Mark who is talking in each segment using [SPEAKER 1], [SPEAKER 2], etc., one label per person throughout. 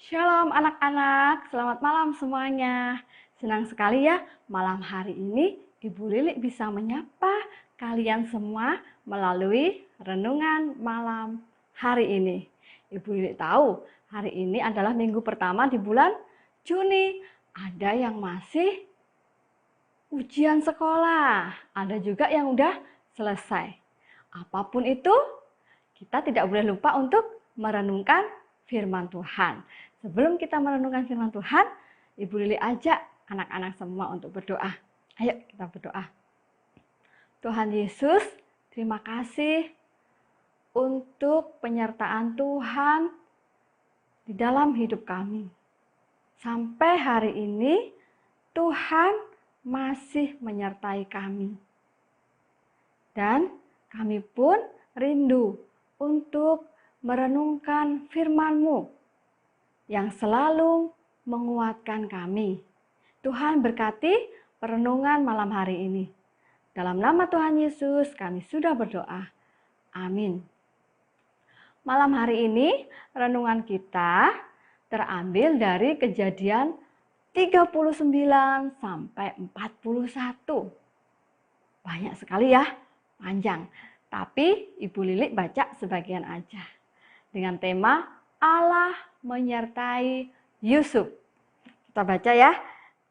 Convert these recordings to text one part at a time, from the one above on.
[SPEAKER 1] Shalom anak-anak, selamat malam semuanya. Senang sekali ya malam hari ini Ibu Lilik bisa menyapa kalian semua melalui renungan malam hari ini. Ibu Lilik tahu hari ini adalah minggu pertama di bulan Juni. Ada yang masih ujian sekolah, ada juga yang udah selesai. Apapun itu, kita tidak boleh lupa untuk merenungkan firman Tuhan. Sebelum kita merenungkan firman Tuhan, Ibu Lili ajak anak-anak semua untuk berdoa. Ayo kita berdoa. Tuhan Yesus, terima kasih untuk penyertaan Tuhan di dalam hidup kami. Sampai hari ini, Tuhan masih menyertai kami. Dan kami pun rindu untuk merenungkan firman-Mu yang selalu menguatkan kami. Tuhan berkati perenungan malam hari ini. Dalam nama Tuhan Yesus kami sudah berdoa. Amin. Malam hari ini renungan kita terambil dari Kejadian 39 sampai 41. Banyak sekali ya, panjang. Tapi Ibu Lilik baca sebagian aja. Dengan tema Allah menyertai Yusuf. Kita baca ya.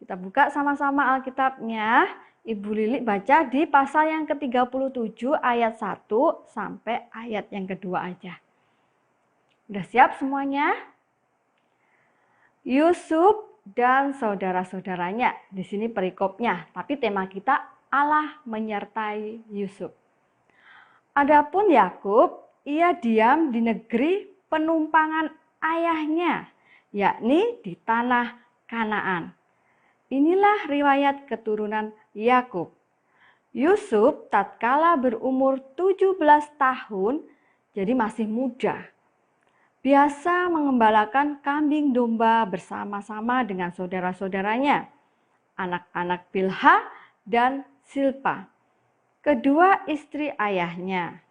[SPEAKER 1] Kita buka sama-sama Alkitabnya. Ibu Lilik baca di pasal yang ke-37 ayat 1 sampai ayat yang kedua aja. Udah siap semuanya? Yusuf dan saudara-saudaranya. Di sini perikopnya, tapi tema kita Allah menyertai Yusuf. Adapun Yakub, ia diam di negeri penumpangan ayahnya, yakni di tanah Kanaan. Inilah riwayat keturunan Yakub. Yusuf tatkala berumur 17 tahun, jadi masih muda. Biasa mengembalakan kambing domba bersama-sama dengan saudara-saudaranya, anak-anak Bilha dan Silpa, kedua istri ayahnya.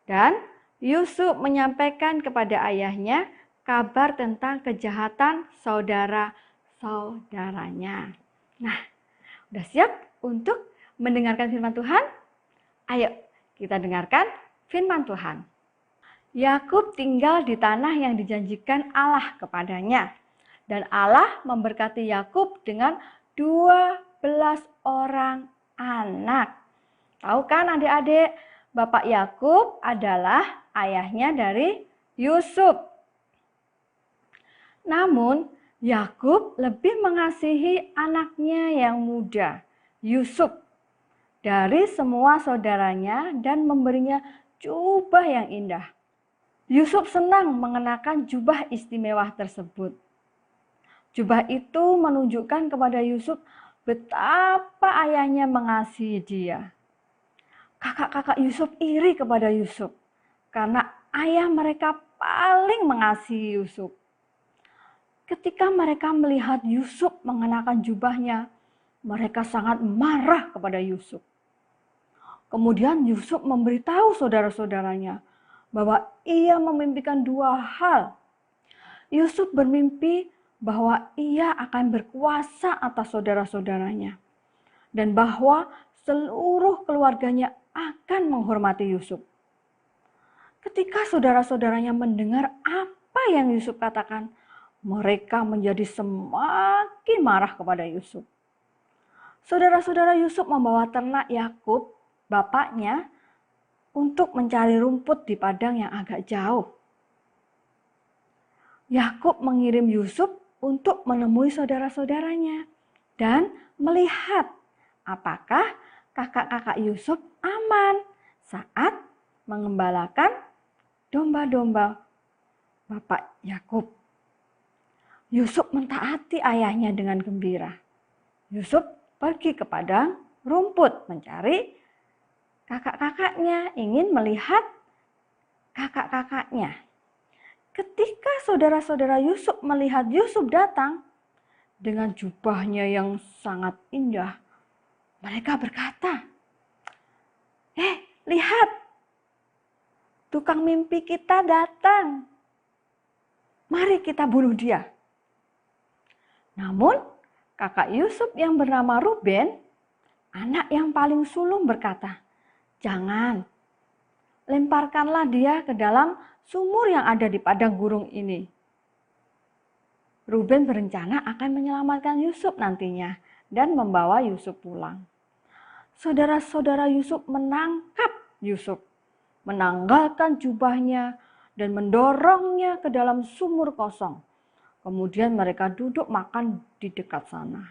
[SPEAKER 1] Dan Yusuf menyampaikan kepada ayahnya kabar tentang kejahatan saudara-saudaranya. Nah, udah siap untuk mendengarkan firman Tuhan? Ayo kita dengarkan firman Tuhan. Yakub tinggal di tanah yang dijanjikan Allah kepadanya. Dan Allah memberkati Yakub dengan 12 orang anak. Tahu kan adik-adik, Bapak Yakub adalah ayahnya dari Yusuf. Namun, Yakub lebih mengasihi anaknya yang muda, Yusuf, dari semua saudaranya dan memberinya jubah yang indah. Yusuf senang mengenakan jubah istimewa tersebut. Jubah itu menunjukkan kepada Yusuf betapa ayahnya mengasihi dia. Kakak-kakak Yusuf iri kepada Yusuf karena ayah mereka paling mengasihi Yusuf. Ketika mereka melihat Yusuf mengenakan jubahnya, mereka sangat marah kepada Yusuf. Kemudian Yusuf memberitahu saudara-saudaranya bahwa ia memimpikan dua hal. Yusuf bermimpi bahwa ia akan berkuasa atas saudara-saudaranya dan bahwa seluruh keluarganya akan menghormati Yusuf. Ketika saudara-saudaranya mendengar apa yang Yusuf katakan, mereka menjadi semakin marah kepada Yusuf. Saudara-saudara Yusuf membawa ternak Yakub, bapaknya, untuk mencari rumput di padang yang agak jauh. Yakub mengirim Yusuf untuk menemui saudara-saudaranya dan melihat apakah kakak-kakak Yusuf aman saat mengembalakan domba-domba Bapak Yakub. Yusuf mentaati ayahnya dengan gembira. Yusuf pergi ke padang rumput mencari kakak-kakaknya, ingin melihat kakak-kakaknya. Ketika saudara-saudara Yusuf melihat Yusuf datang dengan jubahnya yang sangat indah, mereka berkata, lihat, tukang mimpi kita datang. Mari kita bunuh dia. Namun, kakak Yusuf yang bernama Ruben, anak yang paling sulung berkata, "Jangan, lemparkanlah dia ke dalam sumur yang ada di padang gurun ini." Ruben berencana akan menyelamatkan Yusuf nantinya dan membawa Yusuf pulang. Saudara-saudara Yusuf menangkap Yusuf, menanggalkan jubahnya dan mendorongnya ke dalam sumur kosong. Kemudian mereka duduk makan di dekat sana.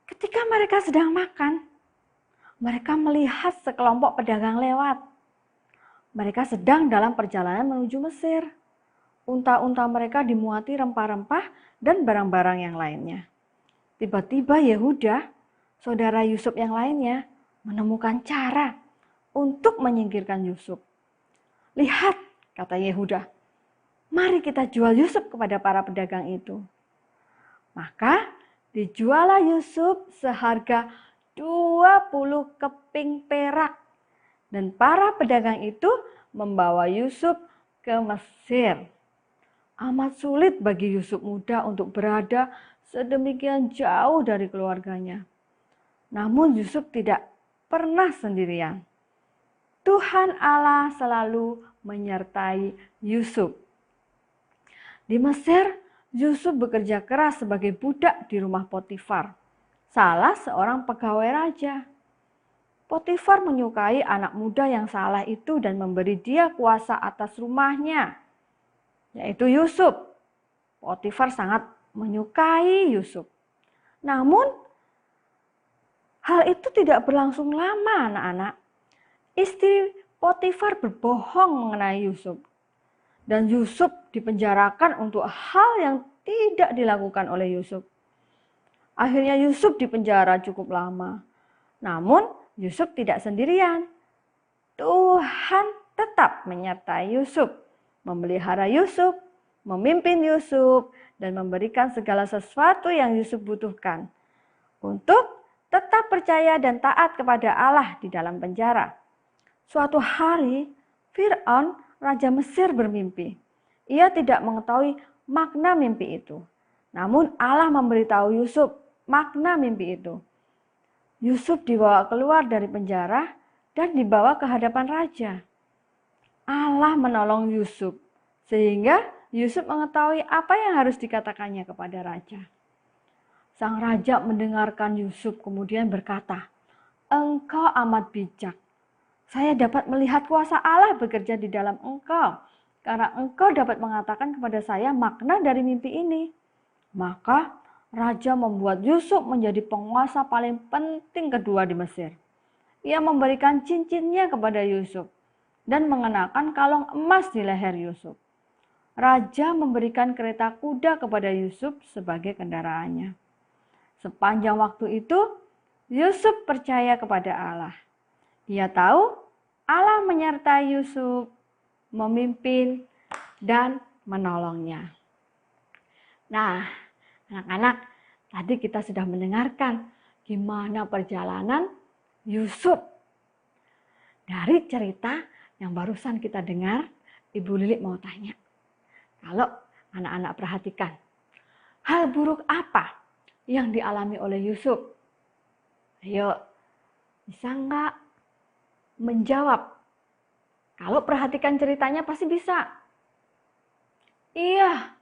[SPEAKER 1] Ketika mereka sedang makan, mereka melihat sekelompok pedagang lewat. Mereka sedang dalam perjalanan menuju Mesir. Unta-unta mereka dimuati rempah-rempah dan barang-barang yang lainnya. Tiba-tiba Yehuda, saudara Yusuf yang lainnya, menemukan cara untuk menyingkirkan Yusuf. "Lihat," kata Yehuda, "mari kita jual Yusuf kepada para pedagang itu." Maka dijuallah Yusuf seharga 20 keping perak. Dan para pedagang itu membawa Yusuf ke Mesir. Amat sulit bagi Yusuf muda untuk berada sedemikian jauh dari keluarganya. Namun Yusuf tidak pernah sendirian. Tuhan Allah selalu menyertai Yusuf. Di Mesir, Yusuf bekerja keras sebagai budak di rumah Potifar, salah seorang pegawai raja. Potifar menyukai anak muda yang saleh itu dan memberi dia kuasa atas rumahnya, yaitu Yusuf. Potifar sangat menyukai Yusuf. Namun, hal itu tidak berlangsung lama, anak-anak. Istri Potifar berbohong mengenai Yusuf. Dan Yusuf dipenjarakan untuk hal yang tidak dilakukan oleh Yusuf. Akhirnya Yusuf dipenjara cukup lama. Namun Yusuf tidak sendirian. Tuhan tetap menyertai Yusuf, memelihara Yusuf, memimpin Yusuf, dan memberikan segala sesuatu yang Yusuf butuhkan untuk tetap percaya dan taat kepada Allah di dalam penjara. Suatu hari, Fir'aun, raja Mesir, bermimpi. Ia tidak mengetahui makna mimpi itu. Namun Allah memberitahu Yusuf makna mimpi itu. Yusuf dibawa keluar dari penjara dan dibawa ke hadapan raja. Allah menolong Yusuf sehingga Yusuf mengetahui apa yang harus dikatakannya kepada raja. Sang raja mendengarkan Yusuf kemudian berkata, "Engkau amat bijak. Saya dapat melihat kuasa Allah bekerja di dalam engkau, karena engkau dapat mengatakan kepada saya makna dari mimpi ini." Maka raja membuat Yusuf menjadi penguasa paling penting kedua di Mesir. Ia memberikan cincinnya kepada Yusuf dan mengenakan kalung emas di leher Yusuf. Raja memberikan kereta kuda kepada Yusuf sebagai kendaraannya. Sepanjang waktu itu, Yusuf percaya kepada Allah. Ia tahu Allah menyertai Yusuf, memimpin, dan menolongnya. Nah, anak-anak, tadi kita sudah mendengarkan gimana perjalanan Yusuf. Dari cerita yang barusan kita dengar, Ibu Lili mau tanya. Kalau anak-anak perhatikan, hal buruk apa yang dialami oleh Yusuf? Ayo, bisa nggak menjawab? Kalau perhatikan ceritanya pasti bisa. Iya,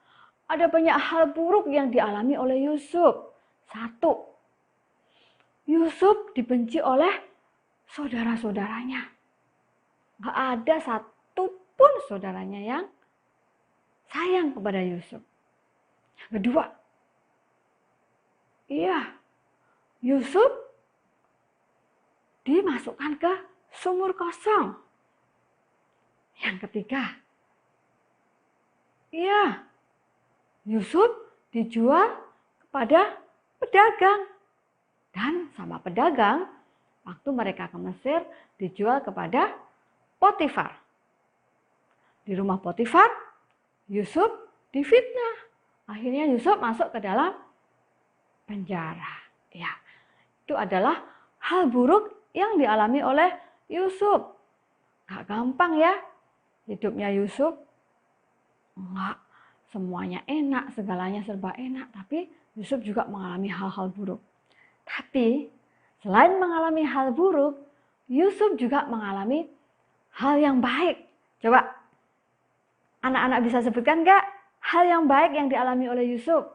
[SPEAKER 1] ada banyak hal buruk yang dialami oleh Yusuf. 1. Yusuf dibenci oleh saudara-saudaranya. Gak ada satupun saudaranya yang sayang kepada Yusuf. Yang kedua, iya, Yusuf dimasukkan ke sumur kosong. Yang ketiga, iya, Yusuf dijual kepada pedagang. Dan sama pedagang, waktu mereka ke Mesir, dijual kepada Potifar. Di rumah Potifar, Yusuf difitnah. Akhirnya Yusuf masuk ke dalam penjara. Ya, itu adalah hal buruk yang dialami oleh Yusuf. Gak gampang ya hidupnya Yusuf. Enggak, semuanya enak, segalanya serba enak, tapi Yusuf juga mengalami hal-hal buruk. Tapi selain mengalami hal buruk, Yusuf juga mengalami hal yang baik. Coba anak-anak bisa sebutkan nggak hal yang baik yang dialami oleh Yusuf?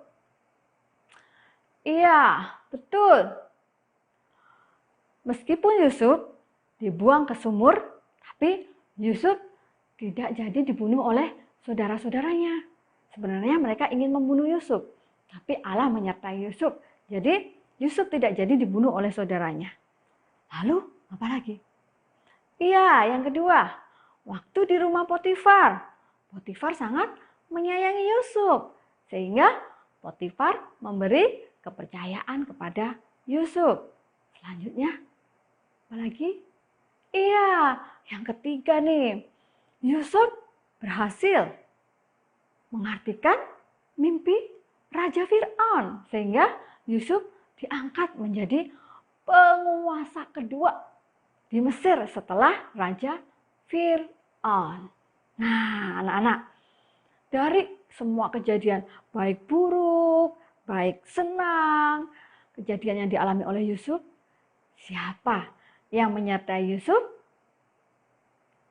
[SPEAKER 1] Iya, betul. Meskipun Yusuf dibuang ke sumur, tapi Yusuf tidak jadi dibunuh oleh saudara-saudaranya. Sebenarnya mereka ingin membunuh Yusuf, tapi Allah menyertai Yusuf. Jadi Yusuf tidak jadi dibunuh oleh saudaranya. Lalu apa lagi? Iya, yang kedua, waktu di rumah Potifar. Potifar sangat menyayangi Yusuf, sehingga Potifar memberi kepercayaan kepada Yusuf. Selanjutnya, apa lagi? Iya, yang ketiga nih, Yusuf berhasil mengartikan mimpi Raja Fir'aun, sehingga Yusuf diangkat menjadi penguasa kedua di Mesir setelah Raja Fir'aun. Nah, anak-anak, dari semua kejadian baik buruk, baik senang, kejadian yang dialami oleh Yusuf, siapa yang menyertai Yusuf?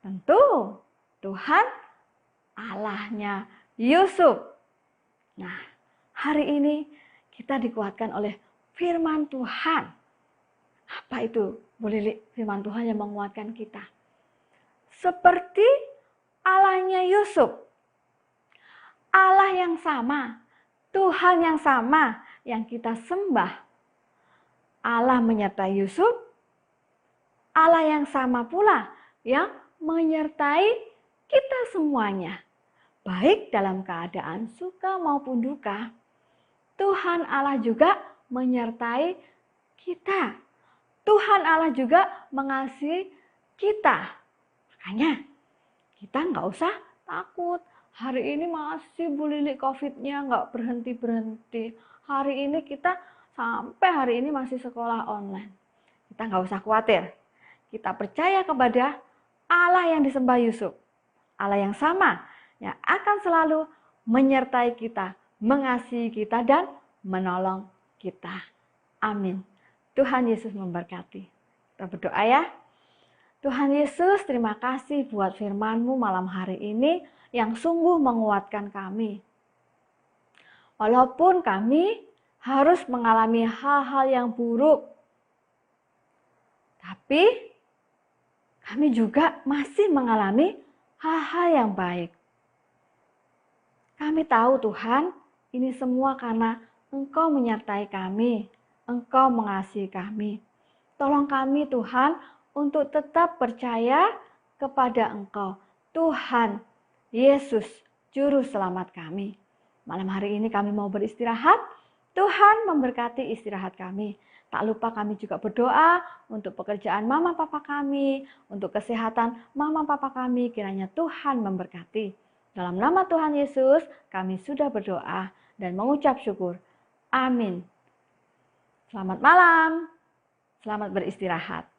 [SPEAKER 1] Tentu Tuhan Allahnya Yusuf. Nah, hari ini kita dikuatkan oleh firman Tuhan. Apa itu, Bu Lili, firman Tuhan yang menguatkan kita? Seperti Allahnya Yusuf. Allah yang sama, Tuhan yang sama yang kita sembah. Allah menyertai Yusuf, Allah yang sama pula yang menyertai kita semuanya. Baik dalam keadaan suka maupun duka, Tuhan Allah juga menyertai kita. Tuhan Allah juga mengasihi kita. Makanya kita nggak usah takut. Hari ini masih Bu Lili COVID-nya nggak berhenti-berhenti. Hari ini kita sampai hari ini masih sekolah online. Kita nggak usah khawatir. Kita percaya kepada Allah yang disembah Yusuf. Allah yang sama yang akan selalu menyertai kita, mengasihi kita, dan menolong kita. Amin. Tuhan Yesus memberkati. Kita berdoa ya. Tuhan Yesus, terima kasih buat firman-Mu malam hari ini yang sungguh menguatkan kami. Walaupun kami harus mengalami hal-hal yang buruk, tapi kami juga masih mengalami hal-hal yang baik. Kami tahu Tuhan, ini semua karena Engkau menyertai kami, Engkau mengasihi kami. Tolong kami Tuhan untuk tetap percaya kepada Engkau, Tuhan Yesus, Juru Selamat kami. Malam hari ini kami mau beristirahat. Tuhan memberkati istirahat kami. Tak lupa kami juga berdoa untuk pekerjaan mama papa kami, untuk kesehatan mama papa kami. Kiranya Tuhan memberkati. Dalam nama Tuhan Yesus, kami sudah berdoa dan mengucap syukur. Amin. Selamat malam. Selamat beristirahat.